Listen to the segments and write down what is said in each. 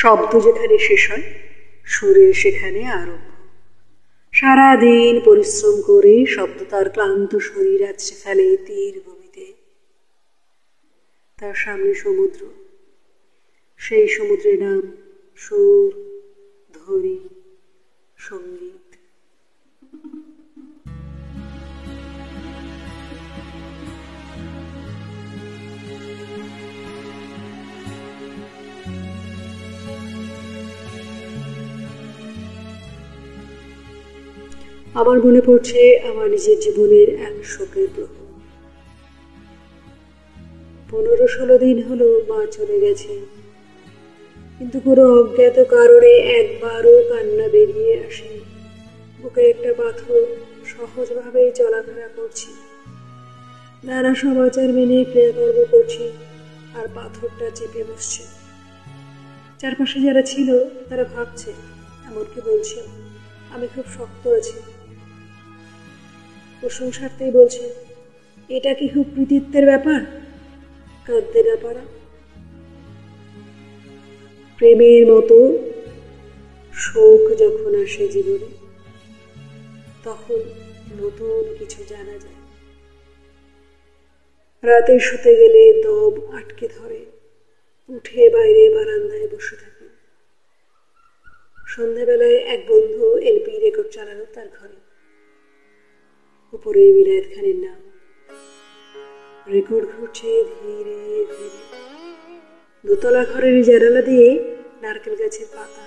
শব্দ যেখানে শেষ হয়, সুরের সেখানে আরম্ভ। সারাদিন পরিশ্রম করে শব্দ তার ক্লান্ত শরীর আছড়ে ফেলে তীর ভূমিতে। তার সামনে সমুদ্র, সেই সমুদ্রের নাম সুর, ধ্বনি, সঙ্গীত। আমার মনে পড়ছে আমার নিজের জীবনের এক শোকের প্রহর। 15-16 দিন হলো মা চলে গেছে, কিন্তু কোনো অজ্ঞাত কারণে একবারও কান্না বেরিয়ে আসেনি। বুকে একটা পাথর সহজভাবেই চলাফেরা করছি, নানা সমাচার মেনে ক্রিয়াকর্ম করছি, আর পাথরটা চেপে বসছে। চারপাশে যারা ছিল তারা ভাবছে, এমনকি বলছে আমি খুব শক্ত আছি। প্রশংসার্থেই বলছে, এটা কি খুব কৃতিত্বের ব্যাপার, কাঁদতে না পারা। প্রেমের মতো শোক যখন আসে জীবনে, তখন নতুন কিছু জানা যায়। রাতে শুতে গেলে দম আটকে ধরে, উঠে বাইরে বারান্দায় বসে থাকি। সন্ধ্যাবেলায় এক বন্ধু এলপি রেকর্ড চালানো তার ঘরে, উপরে বিলায়েত খানের নাম। রেকর্ড ঘুরছে ধীরে ধীরে। দোতলা ঘরের জানালা দিয়ে নারকেল গাছের পাতা,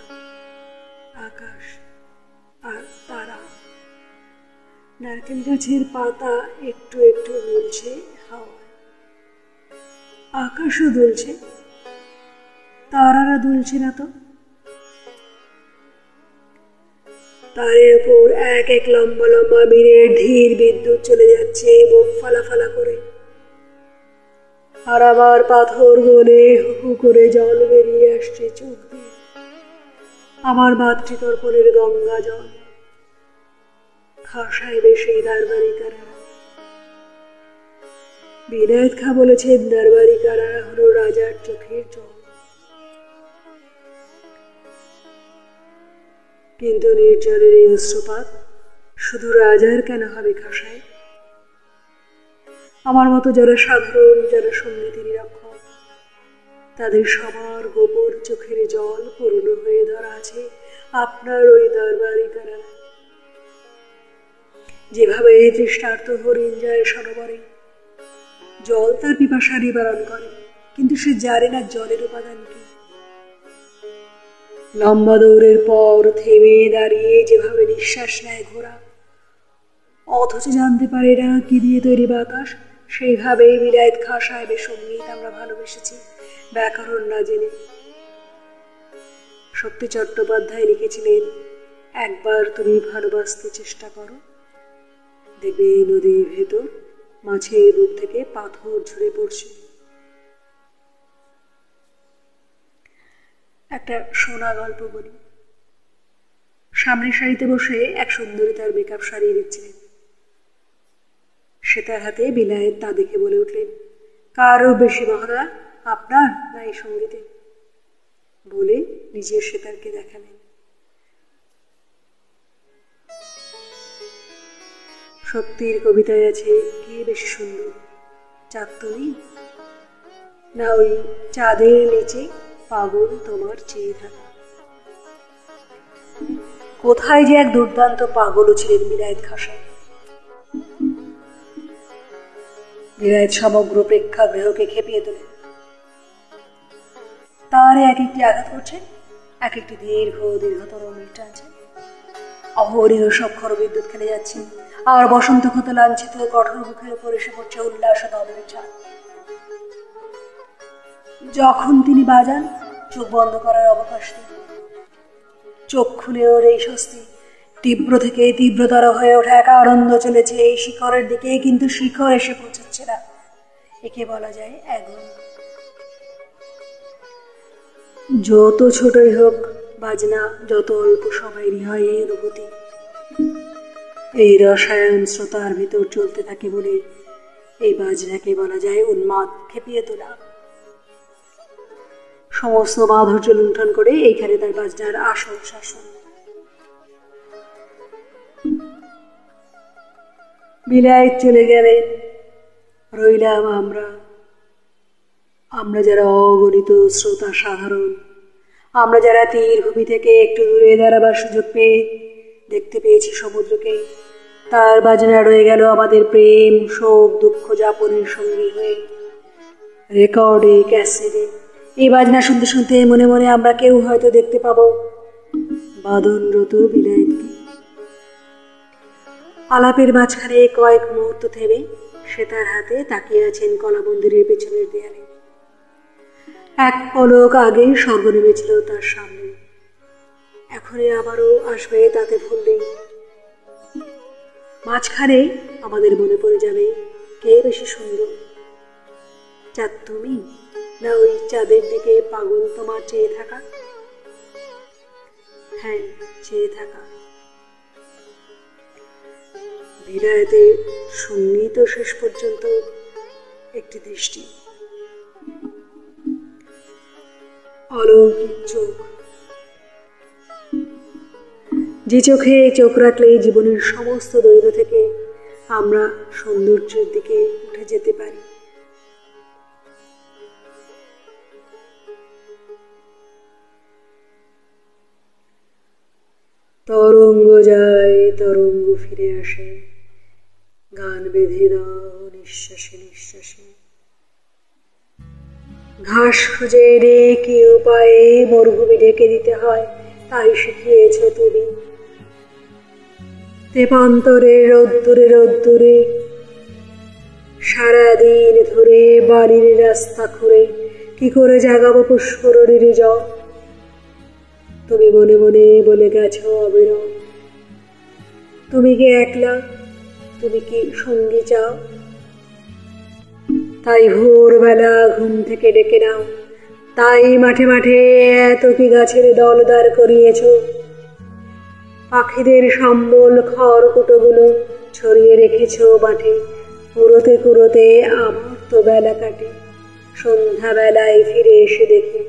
আকাশ আর তারা। নারকেল গাছের পাতা একটু একটু দুলছে হাওয়ায়, আকাশও দুলছে, তারারা দুলছে না তো। তারের উপর এক এক লম্বা লম্বা বীরের ধীর বিদ্যুৎ চলে যাচ্ছে বুক ফালাফালা করে। আর আবার পাথর গলে হু হু করে জল বেরিয়ে আসছে চোখ দিয়ে। আমার মাতৃতর্পণের গঙ্গা জল। খাঁ সাহেবের সেই দরবারি কারারা। বিলায়েত খাঁ বলেছেন, দরবারি কারারা হলো রাজার চোখের জল। কিন্তু নির্জনের এই অশ্রুপাত শুধু রাজার কেন হবে খাঁ সাহেব? আমার মতো যারা সাধারণ, যারা সন্ন্যাসী নিরক্ষর, তাদের সবার গোপন চোখের জল পূর্ণ হয়ে ধরা আছে আপনার ওই দরবারি কারারা। যেভাবে তৃষ্ণার্ত হরিণ যায় সরোবরে, জল তার পিপাসা নিবারণ করে, কিন্তু সে জানে না জলের উপাদান কি। লম্বা দৌড়ের পর থেমে দাঁড়িয়ে যেভাবে নিঃশ্বাস নেয় ঘোড়া, অথচ জানতে পারে না কি দিয়ে তৈরি বাতাস, সেইভাবেই বিলায়েত খাঁ সাহেবের সঙ্গীত আমরা ভালোবেসেছি, ব্যাকরণ না জেনে। শক্তি চট্টোপাধ্যায় লিখেছিলেন, একবার তুমি ভালোবাসতে চেষ্টা করো, দেখবে এই নদীর ভেতর মাছের বুক থেকে পাথর ঝরে পড়ছে। একটা শোনা গল্প বলি। সামনের সারিতে বসে এক সুন্দরী তার মেকআপ সারিয়ে দিচ্ছিলেন। সে তার হাতে বিলায়েত তা দেখে বলে উঠলেন, কারও বেশি মহড়া, আপনার না এই সঙ্গীতে? বলে নিজের সেতারকে দেখালেন। সত্যির কবিতায় আছে, কে বেশি সুন্দর, চাঁদ তুমি না ওই চাঁদের নিচে পাগল তোমার চেয়ে থাকা? কোথায় যে এক দুর্দান্ত পাগলও ছিলেন বিলায়েত খাঁ সাহেব। বিলায়েত সমগ্র প্রেক্ষাগৃহকে খেপিয়ে তোলেন। তার এক একটি আঘাত করছে, এক একটি দীর্ঘতর মিট টানছে। অহরহ সক্ষর বিদ্যুৎ খেলে যাচ্ছে, আর বসন্ত ক্ষত লাঞ্ছিত কঠোর মুখের উপর এসে পড়ছে উল্লাস দলের ছাদ। যখন তিনি বাজান, চোখ বন্ধ করার অবকাশ নেই। চোখ খুলে ওর এই স্বস্তি তীব্র থেকে তীব্রতর হয়ে ওঠা এক আনন্দ চলেছে এই শিখরের দিকে, কিন্তু শিখর এসে পৌঁছচ্ছে না। একে বলা যায় আগুন। যত ছোটই হোক বাজনা, যত অল্প সময়েরই হয় এই অনুভূতি। এই রসায়ন শ্রোতার ভিতর চলতে থাকে বলে এই বাজনাকে বলা যায় উন্মাদ, খেপিয়ে তোলা। সমস্ত মাধুর্য লুণ্ঠন করে এইখানে তার বাজনার আসল শাসন। বিলাইত চলে গেলে রইলাম আমরা যারা অগণিত শ্রোতা সাধারণ, আমরা যারা তীরভূমি থেকে একটু দূরে দাঁড়াবার সুযোগ পেয়ে দেখতে পেয়েছি সমুদ্রকে, তার বাজনা রয়ে গেল আমাদের প্রেম শোক দুঃখ যাপনের সঙ্গী হয়ে। রেকর্ডে ক্যাসেটে এই বাজনা শুনতে শুনতে মনে মনে আমরা কেউ হয়তো দেখতে পাবো বাদনরত বিলাইতকে। আলাপের মাঝখানে কয়েক মুহূর্ত থেমে সে তার হাতে তাকিয়ে আছেন কলা মন্দিরের পেছনের দেয়ালে। এক পলক আগেই স্বর্গ নেমেছিল তার সামনে, এখনই আবারও আসবে তাতে ভুল নেই। মাঝখানে আমাদের মনে পড়ে যাবে কে বেশি সুন্দর, চাঁদ তুমি না ওই চাঁদের দিকে পাগল তোমার চেয়ে থাকা? হ্যাঁ, চেয়ে থাকা। বিলাইতে সঙ্গীত শেষ পর্যন্ত একটি দৃষ্টি, অলৌকিক চোখ, যে চোখে চোখ রাখলে জীবনের সমস্ত দৈর্ঘ্য থেকে আমরা সৌন্দর্যের দিকে উঠে যেতে পারি। তরঙ্গ যায় তরঙ্গ ফিরে আসে, গান বেঁধে দাও নিঃশ্বাসে নিঃশ্বাসে। ঘাস খুঁজে এনে কি উপায়ে মরুভূমি ঢেকে দিতে হয় তাই শিখিয়েছ তুমি। তেপান্তরে রোদ্দুরে রোদ্দুরে সারাদিন ধরে বালির রাস্তা খুঁড়ে কি করে জাগাবো পুষ্করিণীর জল। তুমি মনে মনে বলে গেছো অবিরল, তুমি কি একলা, তুমি কি সঙ্গী চাও? তাই ভোরবেলা ঘুম থেকে ডেকে নাও, তাই মাঠে মাঠে এত কি গাছের দল দাঁড় করিয়েছ। পাখিদের সম্বল খড়কুটোগুলো ছড়িয়ে রেখেছ মাঠে, কুড়োতে কুড়োতে আমার তো বেলা কাটে। সন্ধ্যাবেলায় ফিরে এসে দেখি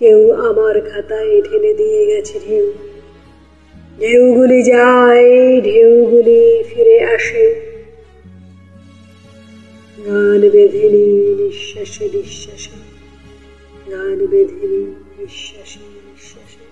কেউ আমার খাতায় ঢেলে দিয়ে গেছে ঢেউ। ঢেউগুলি যায়, ঢেউগুলি ফিরে আসে, গান বেঁধে নি নিঃশ্বাসে নিঃশ্বাসে, গান বেঁধে নি নিঃশ্বাসে নিঃশ্বাসে।